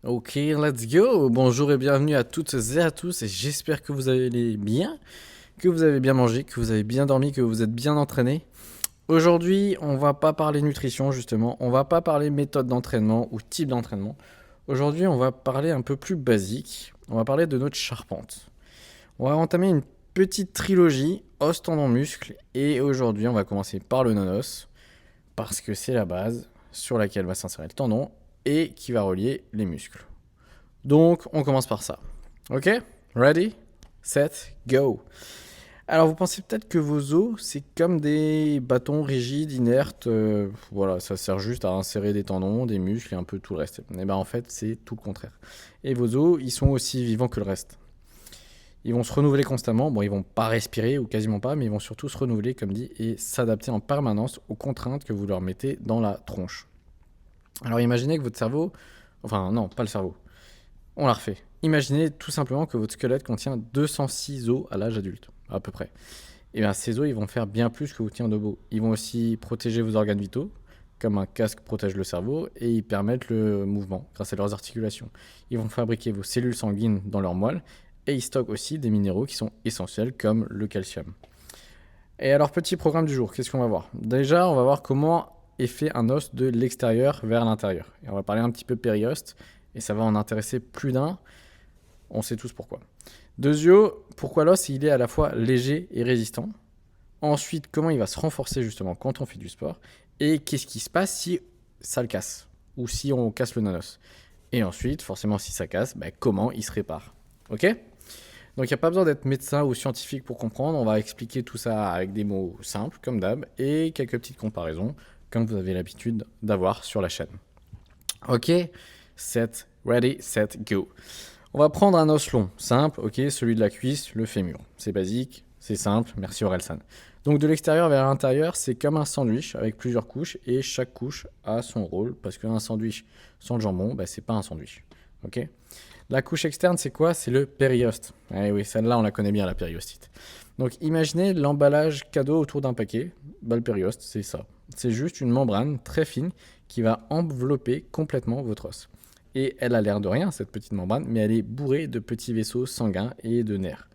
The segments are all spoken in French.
Ok, let's go. Bonjour et bienvenue à toutes et à tous. Et j'espère que vous allez bien, que vous avez bien mangé, que vous avez bien dormi, que vous êtes bien entraîné. Aujourd'hui, on va pas parler nutrition justement. On va pas parler méthode d'entraînement ou type d'entraînement. Aujourd'hui, on va parler un peu plus basique. On va parler de notre charpente. On va entamer une petite trilogie os, tendons, muscles. Et aujourd'hui, on va commencer par le non-os parce que c'est la base sur laquelle va s'insérer le tendon et qui va relier les muscles. Donc, on commence par ça. Ok? Ready? Set? Go! Alors, vous pensez peut-être que vos os, c'est comme des bâtons rigides, inertes. Voilà, ça sert juste à insérer des tendons, des muscles et un peu tout le reste. Et ben en fait, c'est tout le contraire. Et vos os, ils sont aussi vivants que le reste. Ils vont se renouveler constamment. Bon, ils vont pas respirer ou quasiment pas, mais ils vont surtout se renouveler, comme dit, et s'adapter en permanence aux contraintes que vous leur mettez dans la tronche. Alors, imaginez que votre cerveau. Enfin, non, pas le cerveau. On la refait. Imaginez tout simplement que votre squelette contient 206 os à l'âge adulte, à peu près. Et bien ces os, ils vont faire bien plus que vous tenir debout. Ils vont aussi protéger vos organes vitaux, comme un casque protège le cerveau, et ils permettent le mouvement grâce à leurs articulations. Ils vont fabriquer vos cellules sanguines dans leurs moelles, et ils stockent aussi des minéraux qui sont essentiels, comme le calcium. Et alors, petit programme du jour, qu'est-ce qu'on va voir? Déjà, on va voir comment est fait un os de l'extérieur vers l'intérieur. Et on va parler un petit peu périoste, et ça va en intéresser plus d'un. On sait tous pourquoi. Deuxio, pourquoi l'os il est à la fois léger et résistant. Ensuite, comment il va se renforcer justement quand on fait du sport. Et qu'est-ce qui se passe si ça le casse ou si on casse le nanos. Et ensuite, forcément, si ça casse, comment il se répare. Ok? Donc il n'y a pas besoin d'être médecin ou scientifique pour comprendre. On va expliquer tout ça avec des mots simples, comme d'hab, et quelques petites comparaisons, comme vous avez l'habitude d'avoir sur la chaîne. Ok? Set, ready, set, go. On va prendre un os long, simple, ok, celui de la cuisse, le fémur. C'est basique, c'est simple, merci Orelsan. Donc de l'extérieur vers l'intérieur, c'est comme un sandwich avec plusieurs couches et chaque couche a son rôle parce qu'un sandwich sans le jambon, c'est pas un sandwich. Ok. La couche externe, c'est quoi? C'est le périoste. Eh oui, celle-là, on la connaît bien, la périostite. Donc imaginez l'emballage cadeau autour d'un paquet. Le périoste, c'est ça. C'est juste une membrane très fine qui va envelopper complètement votre os. Et elle a l'air de rien, cette petite membrane, mais elle est bourrée de petits vaisseaux sanguins et de nerfs.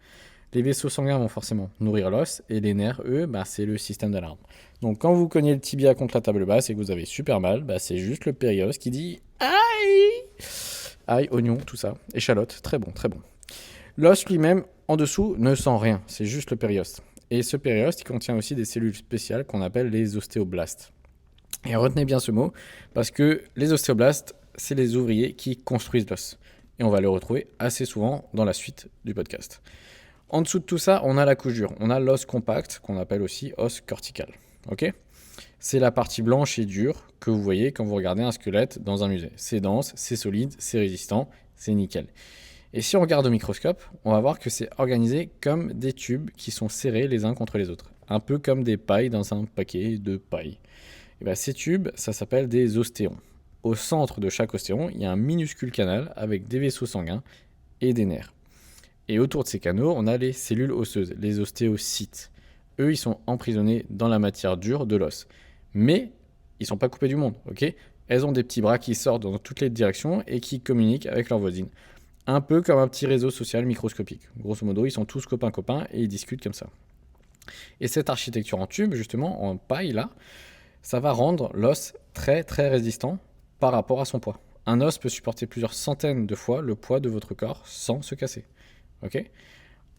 Les vaisseaux sanguins vont forcément nourrir l'os, et les nerfs, eux, c'est le système d'alarme. Donc quand vous cognez le tibia contre la table basse et que vous avez super mal, c'est juste le périos qui dit « Aïe !» Ail, oignon, tout ça, échalote, très bon, très bon. L'os lui-même, en dessous, ne sent rien, c'est juste le périoste. Et ce périoste, il contient aussi des cellules spéciales qu'on appelle les ostéoblastes. Et retenez bien ce mot, parce que les ostéoblastes, c'est les ouvriers qui construisent l'os. Et on va le retrouver assez souvent dans la suite du podcast. En dessous de tout ça, on a la couche dure. On a l'os compact, qu'on appelle aussi os cortical. Ok ? C'est la partie blanche et dure que vous voyez quand vous regardez un squelette dans un musée. C'est dense, c'est solide, c'est résistant, c'est nickel. Et si on regarde au microscope, on va voir que c'est organisé comme des tubes qui sont serrés les uns contre les autres. Un peu comme des pailles dans un paquet de paille. Et ces tubes, ça s'appelle des ostéons. Au centre de chaque ostéon, il y a un minuscule canal avec des vaisseaux sanguins et des nerfs. Et autour de ces canaux, on a les cellules osseuses, les ostéocytes. Eux, ils sont emprisonnés dans la matière dure de l'os. Mais ils ne sont pas coupés du monde, ok? Elles ont des petits bras qui sortent dans toutes les directions et qui communiquent avec leurs voisines. Un peu comme un petit réseau social microscopique. Grosso modo, ils sont tous copains-copains et ils discutent comme ça. Et cette architecture en tube, justement, en paille là, ça va rendre l'os très très résistant par rapport à son poids. Un os peut supporter plusieurs centaines de fois le poids de votre corps sans se casser. Ok?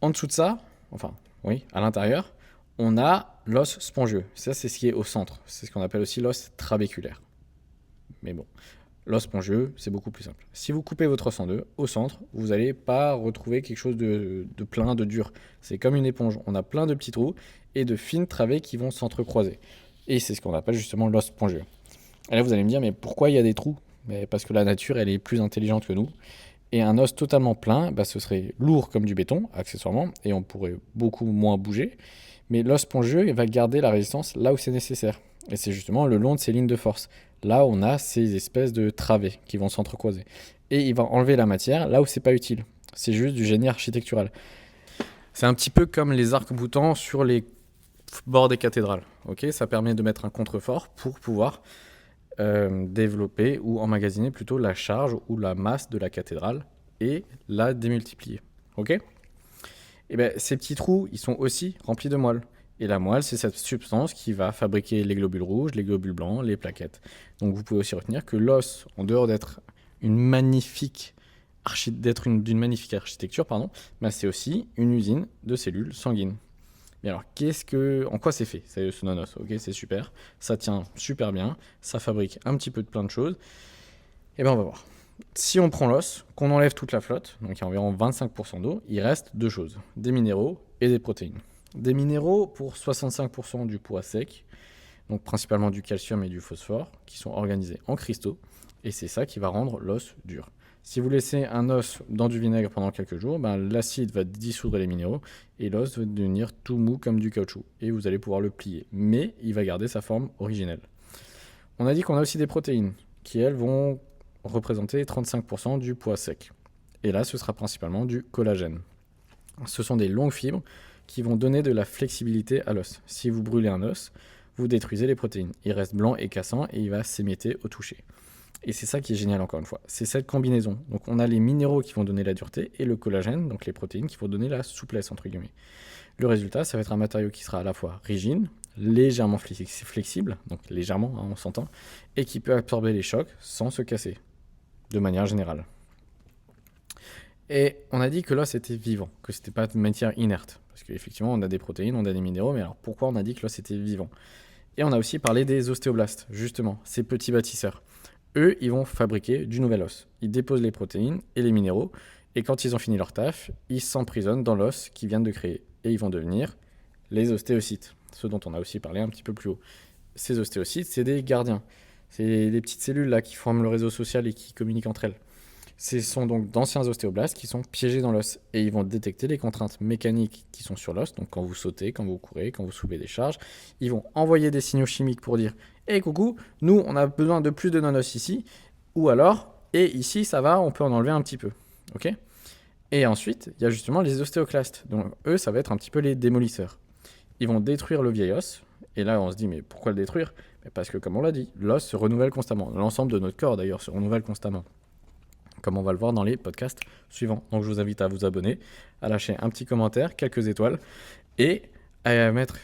En dessous de ça, enfin, oui, à l'intérieur, on a l'os spongieux. Ça, c'est ce qui est au centre. C'est ce qu'on appelle aussi l'os trabéculaire. Mais bon, l'os spongieux, c'est beaucoup plus simple. Si vous coupez votre os en deux, au centre, vous n'allez pas retrouver quelque chose de plein, de dur. C'est comme une éponge. On a plein de petits trous et de fines travées qui vont s'entrecroiser. Et c'est ce qu'on appelle justement l'os spongieux. Et là, vous allez me dire, mais pourquoi il y a des trous? Parce que la nature, elle est plus intelligente que nous. Et un os totalement plein, ce serait lourd comme du béton, accessoirement, et on pourrait beaucoup moins bouger. Mais l'os spongieux, il va garder la résistance là où c'est nécessaire. Et c'est justement le long de ces lignes de force. Là, on a ces espèces de travées qui vont s'entrecroiser. Et il va enlever la matière là où c'est pas utile. C'est juste du génie architectural. C'est un petit peu comme les arcs-boutants sur les bords des cathédrales. Ok, ça permet de mettre un contrefort pour pouvoir développer ou emmagasiner plutôt la charge ou la masse de la cathédrale et la démultiplier. Ok ? Et bien, ces petits trous, ils sont aussi remplis de moelle. Et la moelle, c'est cette substance qui va fabriquer les globules rouges, les globules blancs, les plaquettes. Donc vous pouvez aussi retenir que l'os, en dehors d'être d'une magnifique architecture, bah c'est aussi une usine de cellules sanguines. Mais alors, en quoi c'est fait ce non-os? Ok, c'est super, ça tient super bien, ça fabrique un petit peu de plein de choses. Et bien on va voir. Si on prend l'os, qu'on enlève toute la flotte, donc il y a environ 25% d'eau, il reste deux choses, des minéraux et des protéines. Des minéraux pour 65% du poids sec, donc principalement du calcium et du phosphore, qui sont organisés en cristaux, et c'est ça qui va rendre l'os dur. Si vous laissez un os dans du vinaigre pendant quelques jours, ben, l'acide va dissoudre les minéraux et l'os va devenir tout mou comme du caoutchouc, et vous allez pouvoir le plier, mais il va garder sa forme originelle. On a dit qu'on a aussi des protéines, qui elles vont représenter 35% du poids sec. Et là, ce sera principalement du collagène. Ce sont des longues fibres qui vont donner de la flexibilité à l'os. Si vous brûlez un os, vous détruisez les protéines. Il reste blanc et cassant et il va s'émietter au toucher. Et c'est ça qui est génial encore une fois. C'est cette combinaison. Donc on a les minéraux qui vont donner la dureté et le collagène, donc les protéines, qui vont donner la souplesse entre guillemets. Le résultat, ça va être un matériau qui sera à la fois rigide, légèrement flexible, donc légèrement, hein, on s'entend, et qui peut absorber les chocs sans se casser, de manière générale. Et on a dit que l'os était vivant, que c'était pas de matière inerte. Parce qu'effectivement, on a des protéines, on a des minéraux, mais alors pourquoi on a dit que l'os était vivant? Et on a aussi parlé des ostéoblastes, justement, ces petits bâtisseurs. Eux, ils vont fabriquer du nouvel os. Ils déposent les protéines et les minéraux, et quand ils ont fini leur taf, ils s'emprisonnent dans l'os qu'ils viennent de créer. Et ils vont devenir les ostéocytes, ceux dont on a aussi parlé un petit peu plus haut. Ces ostéocytes, c'est des gardiens. C'est des petites cellules là qui forment le réseau social et qui communiquent entre elles. Ce sont donc d'anciens ostéoblastes qui sont piégés dans l'os et ils vont détecter les contraintes mécaniques qui sont sur l'os. Donc quand vous sautez, quand vous courez, quand vous soulevez des charges, ils vont envoyer des signaux chimiques pour dire hé coucou, nous on a besoin de plus de non-os ici, ou alors, et ici ça va, on peut en enlever un petit peu. Ok ? Et ensuite, il y a justement les ostéoclastes. Donc eux, ça va être un petit peu les démolisseurs. Ils vont détruire le vieil os. Et là, on se dit, mais pourquoi le détruire ? Parce que, comme on l'a dit, l'os se renouvelle constamment. L'ensemble de notre corps, d'ailleurs, se renouvelle constamment. Comme on va le voir dans les podcasts suivants. Donc, je vous invite à vous abonner, à lâcher un petit commentaire, quelques étoiles, et à mettre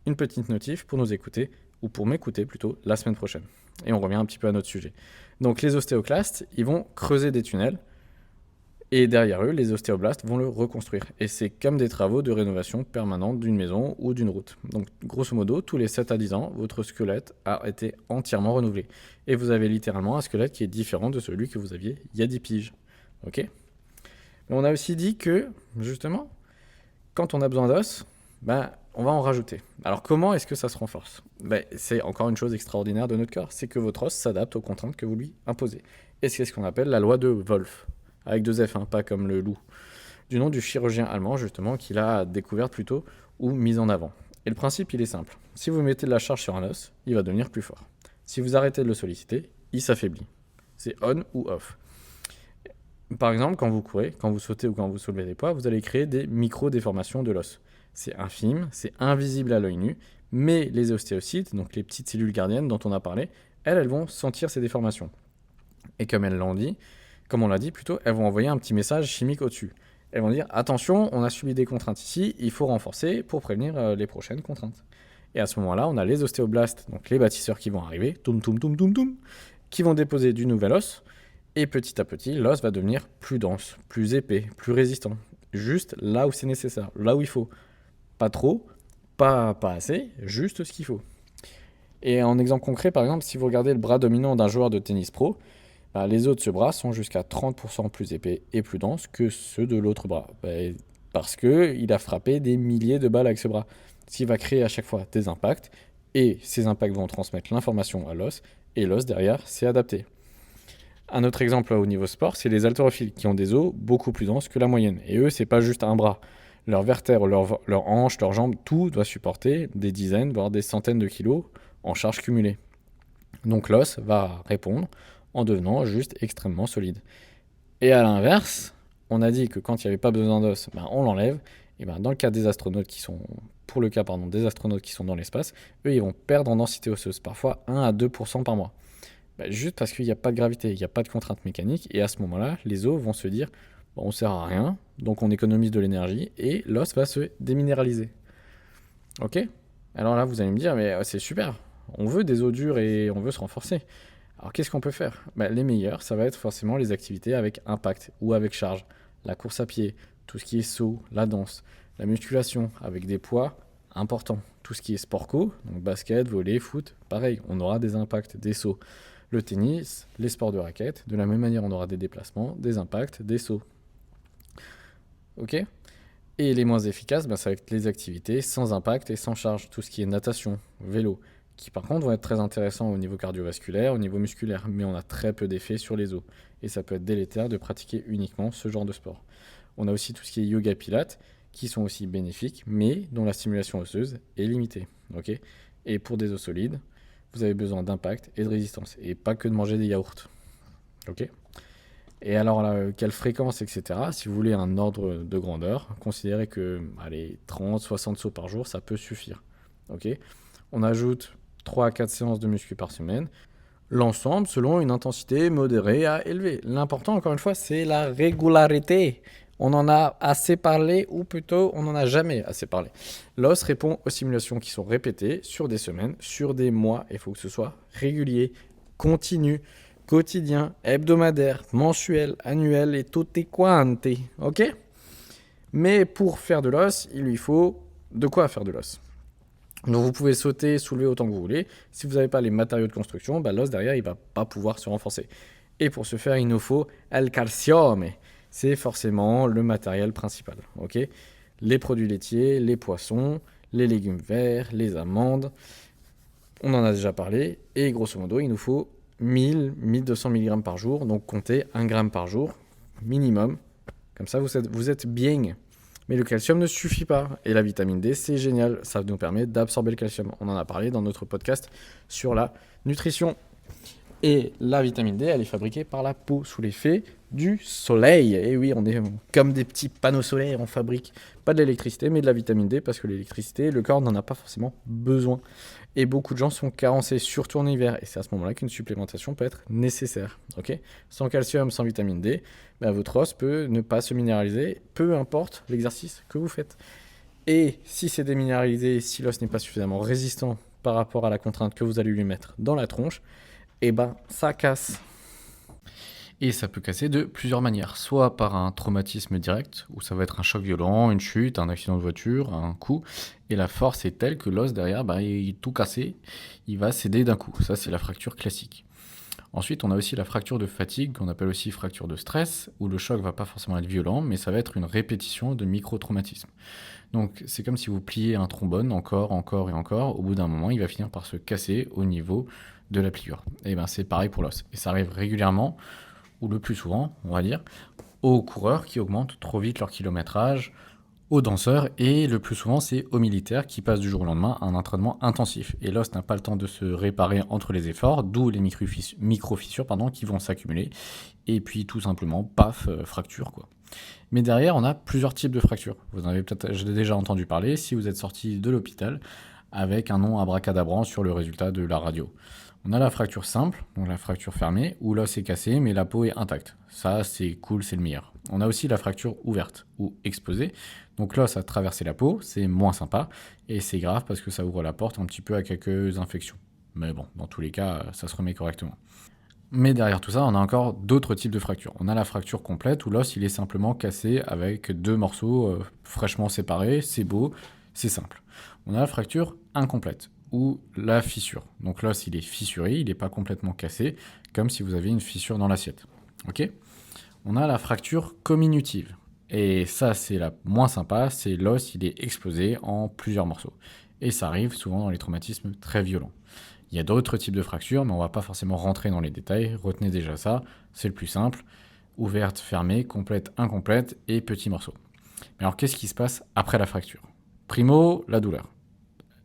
une petite notif pour nous écouter, ou pour m'écouter plutôt, la semaine prochaine. Et on revient un petit peu à notre sujet. Donc, les ostéoclastes, ils vont creuser des tunnels. Et derrière eux, les ostéoblastes vont le reconstruire. Et c'est comme des travaux de rénovation permanente d'une maison ou d'une route. Donc, grosso modo, tous les 7 à 10 ans, votre squelette a été entièrement renouvelé. Et vous avez littéralement un squelette qui est différent de celui que vous aviez il y a 10 piges. Ok ? Mais on a aussi dit que, justement, quand on a besoin d'os, on va en rajouter. Alors, comment est-ce que ça se renforce ? C'est encore une chose extraordinaire de notre corps, c'est que votre os s'adapte aux contraintes que vous lui imposez. Et c'est ce qu'on appelle la loi de Wolff. Avec 2 F, hein, pas comme le loup, du nom du chirurgien allemand, justement, qui l'a découvert plutôt ou mise en avant. Et le principe, il est simple. Si vous mettez de la charge sur un os, il va devenir plus fort. Si vous arrêtez de le solliciter, il s'affaiblit. C'est on ou off. Par exemple, quand vous courez, quand vous sautez ou quand vous soulevez des poids, vous allez créer des micro-déformations de l'os. C'est infime, c'est invisible à l'œil nu, mais les ostéocytes, donc les petites cellules gardiennes dont on a parlé, elles vont sentir ces déformations. Et comme on l'a dit plutôt, elles vont envoyer un petit message chimique au-dessus. Elles vont dire attention, on a subi des contraintes ici, il faut renforcer pour prévenir les prochaines contraintes. Et à ce moment-là, on a les ostéoblastes, donc les bâtisseurs qui vont arriver, qui vont déposer du nouvel os, et petit à petit, l'os va devenir plus dense, plus épais, plus résistant. Juste là où c'est nécessaire, là où il faut. Pas trop, pas assez, juste ce qu'il faut. Et en exemple concret, par exemple, si vous regardez le bras dominant d'un joueur de tennis pro, les os de ce bras sont jusqu'à 30% plus épais et plus denses que ceux de l'autre bras. Parce qu'il a frappé des milliers de balles avec ce bras. Ce qui va créer à chaque fois des impacts. Et ces impacts vont transmettre l'information à l'os. Et l'os, derrière, s'est adapté. Un autre exemple au niveau sport, c'est les haltérophiles qui ont des os beaucoup plus denses que la moyenne. Et eux, c'est pas juste un bras. Leurs vertèbres, leurs hanches, leurs jambes, tout doit supporter des dizaines, voire des centaines de kilos en charge cumulée. Donc l'os va répondre en devenant juste extrêmement solide. Et à l'inverse, on a dit que quand il n'y avait pas besoin d'os, on l'enlève. Et dans le cas des astronautes qui sont, des astronautes qui sont dans l'espace, eux, ils vont perdre en densité osseuse, parfois 1 à 2% par mois. Juste parce qu'il n'y a pas de gravité, il n'y a pas de contrainte mécanique, et à ce moment-là, les os vont se dire, bon, on sert à rien, donc on économise de l'énergie, et l'os va se déminéraliser. Ok? Alors là, vous allez me dire, mais c'est super, on veut des os durs et on veut se renforcer. Alors qu'est-ce qu'on peut faire? Les meilleurs, ça va être forcément les activités avec impact ou avec charge. La course à pied, tout ce qui est saut, la danse, la musculation avec des poids importants. Tout ce qui est sport co, donc basket, volley, foot, pareil, on aura des impacts, des sauts. Le tennis, les sports de raquette, de la même manière on aura des déplacements, des impacts, des sauts. Ok? Et les moins efficaces, ça va être les activités sans impact et sans charge, tout ce qui est natation, vélo, qui par contre vont être très intéressants au niveau cardiovasculaire, au niveau musculaire, mais on a très peu d'effet sur les os. Et ça peut être délétère de pratiquer uniquement ce genre de sport. On a aussi tout ce qui est yoga pilates, qui sont aussi bénéfiques, mais dont la stimulation osseuse est limitée. Ok? Et pour des os solides, vous avez besoin d'impact et de résistance, et pas que de manger des yaourts. Ok? Et alors, là, quelle fréquence, etc. Si vous voulez un ordre de grandeur, considérez que allez, 30, 60 sauts par jour, ça peut suffire. Ok? On ajoute 3 à 4 séances de muscu par semaine. L'ensemble selon une intensité modérée à élevée. L'important, encore une fois, c'est la régularité. On en a assez parlé, ou plutôt, on n'en a jamais assez parlé. L'os répond aux simulations qui sont répétées sur des semaines, sur des mois. Il faut que ce soit régulier, continu, quotidien, hebdomadaire, mensuel, annuel et tutti quanti. Ok? Mais pour faire de l'os, il lui faut de quoi faire de l'os. Donc vous pouvez sauter, soulever autant que vous voulez. Si vous n'avez pas les matériaux de construction, l'os derrière, il ne va pas pouvoir se renforcer. Et pour ce faire, il nous faut el calcium. C'est forcément le matériel principal. Ok? Les produits laitiers, les poissons, les légumes verts, les amandes. On en a déjà parlé. Et grosso modo, il nous faut 1000-1200 mg par jour. Donc comptez 1 g par jour minimum. Comme ça, vous êtes bien. Mais le calcium ne suffit pas. Et la vitamine D, c'est génial. Ça nous permet d'absorber le calcium. On en a parlé dans notre podcast sur la nutrition. Et la vitamine D, elle est fabriquée par la peau sous l'effet du soleil. Et oui, on est comme des petits panneaux solaires. On fabrique pas de l'électricité, mais de la vitamine D parce que l'électricité, le corps n'en a pas forcément besoin. Et beaucoup de gens sont carencés, surtout en hiver. Et c'est à ce moment-là qu'une supplémentation peut être nécessaire. Ok? Sans calcium, sans vitamine D, votre os peut ne pas se minéraliser, peu importe l'exercice que vous faites. Et si c'est déminéralisé, si l'os n'est pas suffisamment résistant par rapport à la contrainte que vous allez lui mettre dans la tronche, ça casse. Et ça peut casser de plusieurs manières, soit par un traumatisme direct, où ça va être un choc violent, une chute, un accident de voiture, un coup, et la force est telle que l'os derrière, il est tout cassé, il va céder d'un coup. Ça, c'est la fracture classique. Ensuite, on a aussi la fracture de fatigue, qu'on appelle aussi fracture de stress, où le choc va pas forcément être violent, mais ça va être une répétition de micro-traumatismes. Donc, c'est comme si vous pliez un trombone encore et encore, au bout d'un moment, il va finir par se casser au niveau de la pliure. Et c'est pareil pour l'os. Et ça arrive régulièrement, ou le plus souvent, on va dire, aux coureurs qui augmentent trop vite leur kilométrage, aux danseurs, et le plus souvent, c'est aux militaires qui passent du jour au lendemain un entraînement intensif. Et l'os n'a pas le temps de se réparer entre les efforts, d'où les micro-fissures qui vont s'accumuler, et puis tout simplement, paf, fracture, quoi. Mais derrière, on a plusieurs types de fractures. Vous en avez peut-être déjà entendu parler si vous êtes sorti de l'hôpital avec un nom abracadabrant sur le résultat de la radio. On a la fracture simple, donc la fracture fermée, où l'os est cassé mais la peau est intacte. Ça, c'est cool, c'est le meilleur. On a aussi la fracture ouverte ou exposée. Donc l'os a traversé la peau, c'est moins sympa et c'est grave parce que ça ouvre la porte un petit peu à quelques infections. Mais bon, dans tous les cas, ça se remet correctement. Mais derrière tout ça, on a encore d'autres types de fractures. On a la fracture complète où l'os il est simplement cassé avec deux morceaux fraîchement séparés, c'est beau, c'est simple. On a la fracture incomplète ou la fissure. Donc l'os il est fissuré, il n'est pas complètement cassé, comme si vous aviez une fissure dans l'assiette. Ok ? On a la fracture comminutive. Et ça c'est la moins sympa, c'est l'os il est explosé en plusieurs morceaux. Et ça arrive souvent dans les traumatismes très violents. Il y a d'autres types de fractures, mais on ne va pas forcément rentrer dans les détails. Retenez déjà ça, c'est le plus simple. Ouverte, fermée, complète, incomplète et petits morceaux. Mais alors qu'est-ce qui se passe après la fracture ? Primo, la douleur.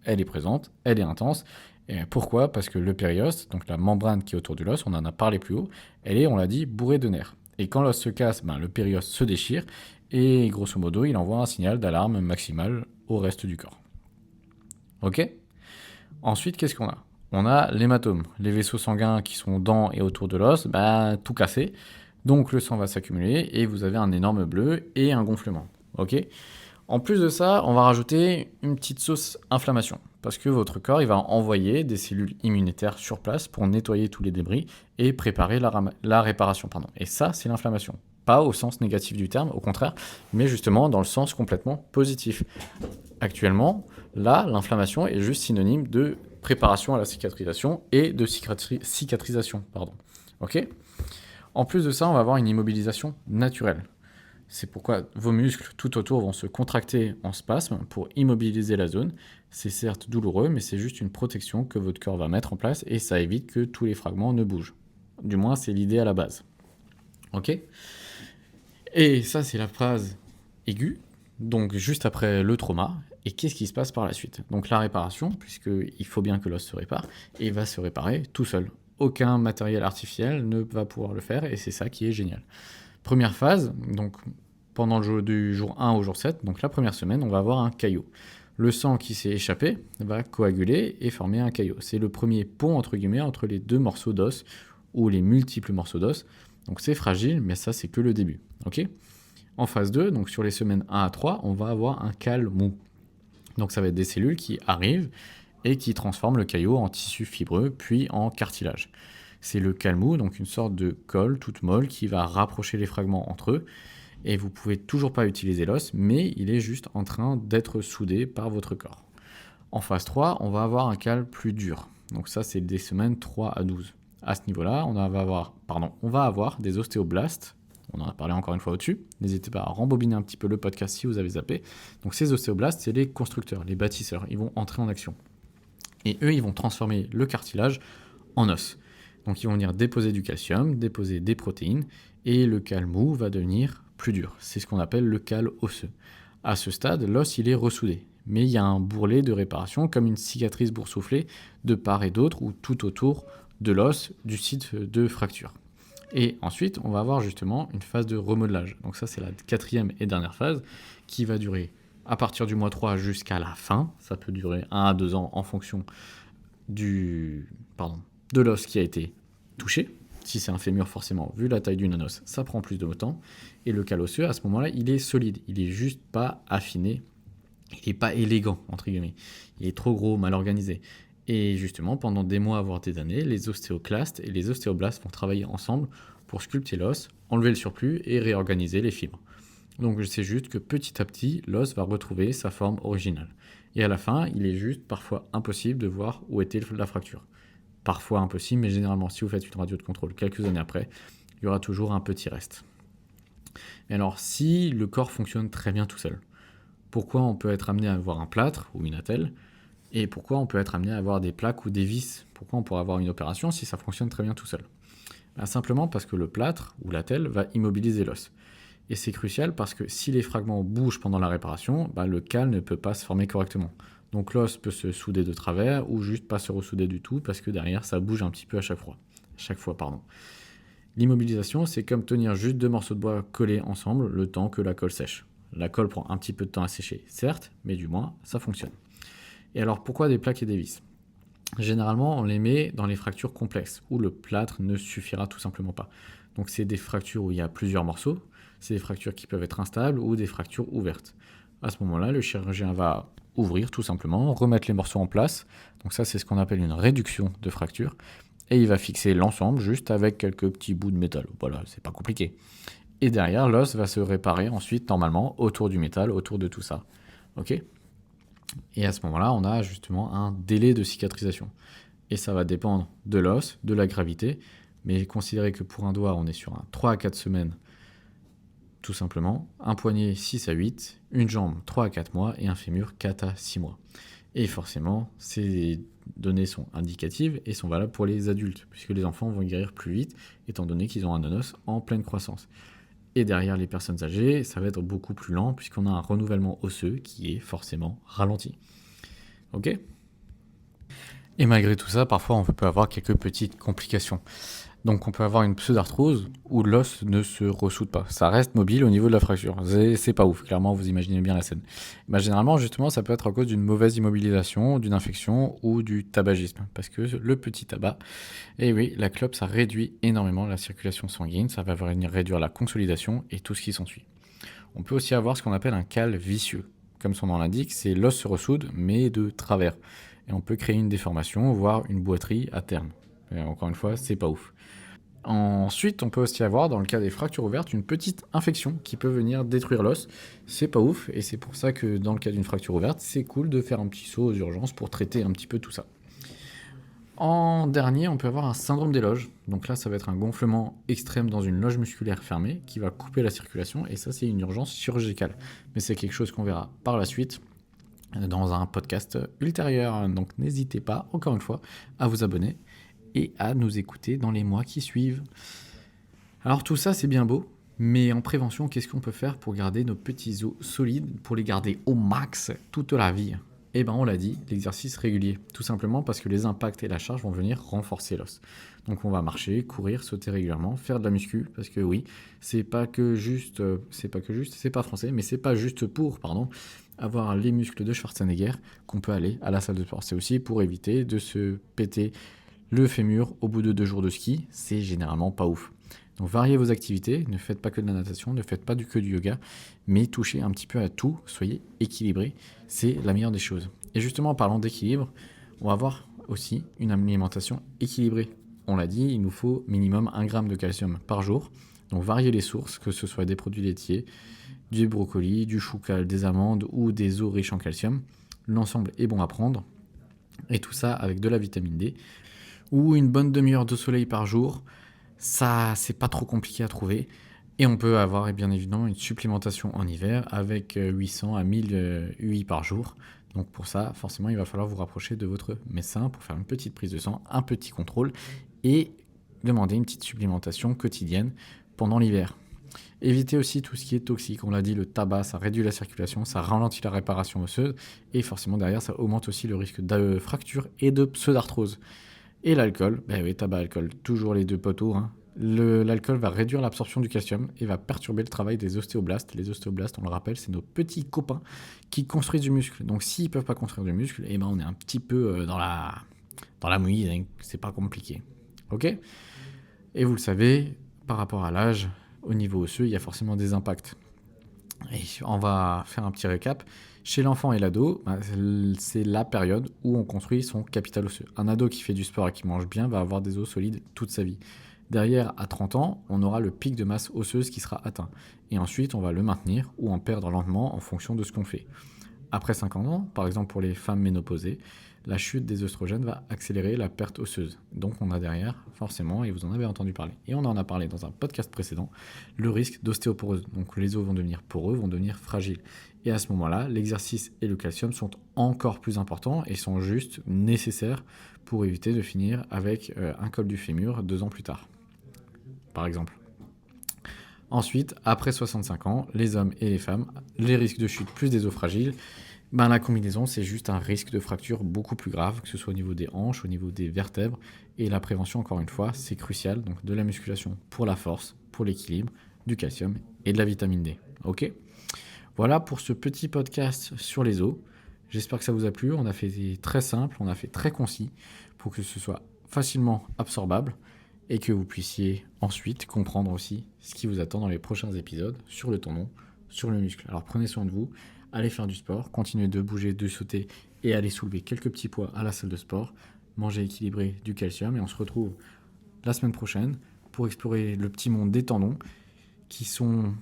Elle est présente, elle est intense. Et pourquoi ? Parce que le périos, donc la membrane qui est autour de l'os, on en a parlé plus haut, elle est, on l'a dit, bourrée de nerfs. Et quand l'os se casse, le périos se déchire et grosso modo, il envoie un signal d'alarme maximale au reste du corps. Ok ? Ensuite, qu'est-ce qu'on a ? on a l'hématome, les vaisseaux sanguins qui sont dans et autour de l'os, tout cassé. Donc le sang va s'accumuler et vous avez un énorme bleu et un gonflement. Ok. En plus de ça, on va rajouter une petite sauce inflammation parce que votre corps il va envoyer des cellules immunitaires sur place pour nettoyer tous les débris et préparer la réparation. Et ça, c'est l'inflammation. Pas au sens négatif du terme, au contraire, mais justement dans le sens complètement positif. Actuellement, là, l'inflammation est juste synonyme de préparation à la cicatrisation et de cicatrisation. Ok. En plus de ça, on va avoir une immobilisation naturelle. C'est pourquoi vos muscles tout autour vont se contracter en spasme pour immobiliser la zone. C'est certes douloureux, mais c'est juste une protection que votre corps va mettre en place et ça évite que tous les fragments ne bougent. Du moins, c'est l'idée à la base. Ok. Et ça, c'est la phase aiguë, donc juste après le trauma. Et qu'est-ce qui se passe par la suite? Donc la réparation, puisqu'il faut bien que l'os se répare, et il va se réparer tout seul. Aucun matériel artificiel ne va pouvoir le faire, et c'est ça qui est génial. Première phase, donc pendant du jour 1 au jour 7, donc la première semaine, on va avoir un caillot. Le sang qui s'est échappé va coaguler et former un caillot. C'est le premier pont entre guillemets entre les deux morceaux d'os ou les multiples morceaux d'os. Donc c'est fragile, mais ça c'est que le début. Ok. En phase 2, donc sur les semaines 1 à 3, on va avoir un cal mou. Donc ça va être des cellules qui arrivent et qui transforment le caillot en tissu fibreux puis en cartilage. C'est le cal mou, donc une sorte de colle toute molle qui va rapprocher les fragments entre eux. Et vous pouvez toujours pas utiliser l'os, mais il est juste en train d'être soudé par votre corps. En phase 3, on va avoir un cal plus dur. Donc ça, c'est des semaines 3 à 12. À ce niveau-là, on va avoir des ostéoblastes. On en a parlé encore une fois au-dessus. N'hésitez pas à rembobiner un petit peu le podcast si vous avez zappé. Donc ces ostéoblastes, c'est les constructeurs, les bâtisseurs. Ils vont entrer en action. Et eux, ils vont transformer le cartilage en os. Donc ils vont venir déposer du calcium, déposer des protéines, et le cal mou va devenir plus dur. C'est ce qu'on appelle le cal osseux. À ce stade, l'os il est ressoudé, mais il y a un bourrelet de réparation comme une cicatrice boursouflée de part et d'autre ou tout autour de l'os du site de fracture. Et ensuite, on va avoir justement une phase de remodelage. Donc ça, c'est la 4e et dernière phase qui va durer à partir du mois 3 jusqu'à la fin. Ça peut durer 1 à 2 ans en fonction de l'os qui a été touché. Si c'est un fémur, forcément, vu la taille d'une os, ça prend plus de temps. Et le cal osseux, à ce moment-là, il est solide. Il est juste pas affiné. Il n'est pas élégant, entre guillemets. Il est trop gros, mal organisé. Et justement, pendant des mois, voire des années, les ostéoclastes et les ostéoblastes vont travailler ensemble pour sculpter l'os, enlever le surplus et réorganiser les fibres. Donc c'est juste que petit à petit, l'os va retrouver sa forme originale. Et à la fin, il est juste parfois impossible de voir où était la fracture. Parfois impossible, mais généralement, si vous faites une radio de contrôle quelques années après, il y aura toujours un petit reste. Et alors, si le corps fonctionne très bien tout seul, pourquoi on peut être amené à avoir un plâtre ou une attelle? Et pourquoi on peut être amené à avoir des plaques ou des vis? Pourquoi on pourrait avoir une opération si ça fonctionne très bien tout seul? Simplement parce que le plâtre ou l'attelle va immobiliser l'os. Et c'est crucial parce que si les fragments bougent pendant la réparation, le cal ne peut pas se former correctement. Donc l'os peut se souder de travers ou juste pas se ressouder du tout parce que derrière ça bouge un petit peu à chaque fois. L'immobilisation, c'est comme tenir juste 2 morceaux de bois collés ensemble le temps que la colle sèche. La colle prend un petit peu de temps à sécher, certes, mais du moins ça fonctionne. Et alors pourquoi des plaques et des vis? Généralement, on les met dans les fractures complexes, où le plâtre ne suffira tout simplement pas. Donc c'est des fractures où il y a plusieurs morceaux, c'est des fractures qui peuvent être instables ou des fractures ouvertes. À ce moment-là, le chirurgien va ouvrir tout simplement, remettre les morceaux en place. Donc ça, c'est ce qu'on appelle une réduction de fracture. Et il va fixer l'ensemble juste avec quelques petits bouts de métal. Voilà, c'est pas compliqué. Et derrière, l'os va se réparer ensuite normalement autour du métal, autour de tout ça. Ok ? Et à ce moment-là, on a justement un délai de cicatrisation. Et ça va dépendre de l'os, de la gravité, mais considérez que pour un doigt, on est sur un 3 à 4 semaines, tout simplement, un poignet 6 à 8, une jambe 3 à 4 mois et un fémur 4 à 6 mois. Et forcément, ces données sont indicatives et sont valables pour les adultes, puisque les enfants vont guérir plus vite, étant donné qu'ils ont un os en pleine croissance. Et derrière les personnes âgées, ça va être beaucoup plus lent puisqu'on a un renouvellement osseux qui est forcément ralenti. Ok ? Et malgré tout ça, parfois on peut avoir quelques petites complications. Donc on peut avoir une pseudarthrose où l'os ne se ressoude pas. Ça reste mobile au niveau de la fracture. C'est pas ouf, clairement, vous imaginez bien la scène. Bah, généralement, justement, ça peut être à cause d'une mauvaise immobilisation, d'une infection ou du tabagisme. Parce que le petit tabac, et oui, la clope, ça réduit énormément la circulation sanguine, ça va venir réduire la consolidation et tout ce qui s'ensuit. On peut aussi avoir ce qu'on appelle un cal vicieux. Comme son nom l'indique, c'est l'os se ressoude, mais de travers. Et on peut créer une déformation, voire une boiterie à terme. Et encore une fois, c'est pas ouf. Ensuite, on peut aussi avoir, dans le cas des fractures ouvertes, une petite infection qui peut venir détruire l'os. C'est pas ouf, et c'est pour ça que dans le cas d'une fracture ouverte, c'est cool de faire un petit saut aux urgences pour traiter un petit peu tout ça. En dernier, on peut avoir un syndrome des loges. Donc là, ça va être un gonflement extrême dans une loge musculaire fermée qui va couper la circulation, et ça, c'est une urgence chirurgicale. Mais c'est quelque chose qu'on verra par la suite dans un podcast ultérieur. Donc n'hésitez pas, encore une fois, à vous abonner et à nous écouter dans les mois qui suivent. Alors tout ça, c'est bien beau, mais en prévention, qu'est-ce qu'on peut faire pour garder nos petits os solides, pour les garder au max toute la vie? Eh ben on l'a dit, l'exercice régulier. Tout simplement parce que les impacts et la charge vont venir renforcer l'os. Donc on va marcher, courir, sauter régulièrement, faire de la muscu, parce que oui, c'est pas français, mais c'est pas juste pour, avoir les muscles de Schwarzenegger qu'on peut aller à la salle de sport. C'est aussi pour éviter de se péter le fémur au bout de 2 jours de ski, c'est généralement pas ouf. Donc variez vos activités, ne faites pas que de la natation, ne faites pas que du yoga, mais touchez un petit peu à tout, soyez équilibrés, c'est la meilleure des choses. Et justement, en parlant d'équilibre, on va avoir aussi une alimentation équilibrée. On l'a dit, il nous faut minimum 1 g de calcium par jour. Donc variez les sources, que ce soit des produits laitiers, du brocoli, du chou-cal, des amandes ou des os riches en calcium. L'ensemble est bon à prendre. Et tout ça avec de la vitamine D ou une bonne demi-heure de soleil par jour. Ça, c'est pas trop compliqué à trouver. Et on peut avoir bien évidemment une supplémentation en hiver avec 800 à 1000 UI par jour. Donc pour ça, forcément, il va falloir vous rapprocher de votre médecin pour faire une petite prise de sang, un petit contrôle et demander une petite supplémentation quotidienne pendant l'hiver. Évitez aussi tout ce qui est toxique. On l'a dit, le tabac, ça réduit la circulation, ça ralentit la réparation osseuse et forcément derrière, ça augmente aussi le risque de fracture et de pseudarthrose. Et l'alcool, ben oui, tabac, alcool, toujours les deux poteaux. L'alcool va réduire l'absorption du calcium et va perturber le travail des ostéoblastes. Les ostéoblastes, on le rappelle, c'est nos petits copains qui construisent du muscle. Donc s'ils ne peuvent pas construire du muscle, eh ben on est un petit peu dans la mouise, hein. C'est pas compliqué. Ok ? Et vous le savez, par rapport à l'âge, au niveau osseux, il y a forcément des impacts. Et on va faire un petit récap. Chez l'enfant et l'ado, c'est la période où on construit son capital osseux. Un ado qui fait du sport et qui mange bien va avoir des os solides toute sa vie. Derrière, à 30 ans, on aura le pic de masse osseuse qui sera atteint. Et ensuite, on va le maintenir ou en perdre lentement en fonction de ce qu'on fait. Après 50 ans, par exemple pour les femmes ménopausées, la chute des œstrogènes va accélérer la perte osseuse. Donc on a derrière, forcément, et vous en avez entendu parler, et on en a parlé dans un podcast précédent, le risque d'ostéoporose. Donc les os vont devenir poreux, vont devenir fragiles. Et à ce moment-là, l'exercice et le calcium sont encore plus importants et sont juste nécessaires pour éviter de finir avec un col du fémur 2 ans plus tard, par exemple. Ensuite, après 65 ans, les hommes et les femmes, les risques de chute plus des os fragiles, la combinaison, c'est juste un risque de fracture beaucoup plus grave, que ce soit au niveau des hanches, au niveau des vertèbres. Et la prévention, encore une fois, c'est crucial. Donc de la musculation pour la force, pour l'équilibre, du calcium et de la vitamine D. Ok ? Voilà pour ce petit podcast sur les os. J'espère que ça vous a plu. On a fait très simple, on a fait très concis pour que ce soit facilement absorbable et que vous puissiez ensuite comprendre aussi ce qui vous attend dans les prochains épisodes sur le tendon, sur le muscle. Alors prenez soin de vous, allez faire du sport, continuez de bouger, de sauter et allez soulever quelques petits poids à la salle de sport, mangez équilibré, du calcium et on se retrouve la semaine prochaine pour explorer le petit monde des tendons qui sont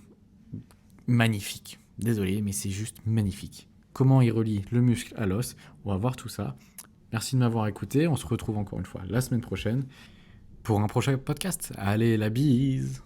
magnifiques. Désolé, mais c'est juste magnifique. Comment ils relient le muscle à l'os, on va voir tout ça. Merci de m'avoir écouté, on se retrouve encore une fois la semaine prochaine pour un prochain podcast. Allez, la bise!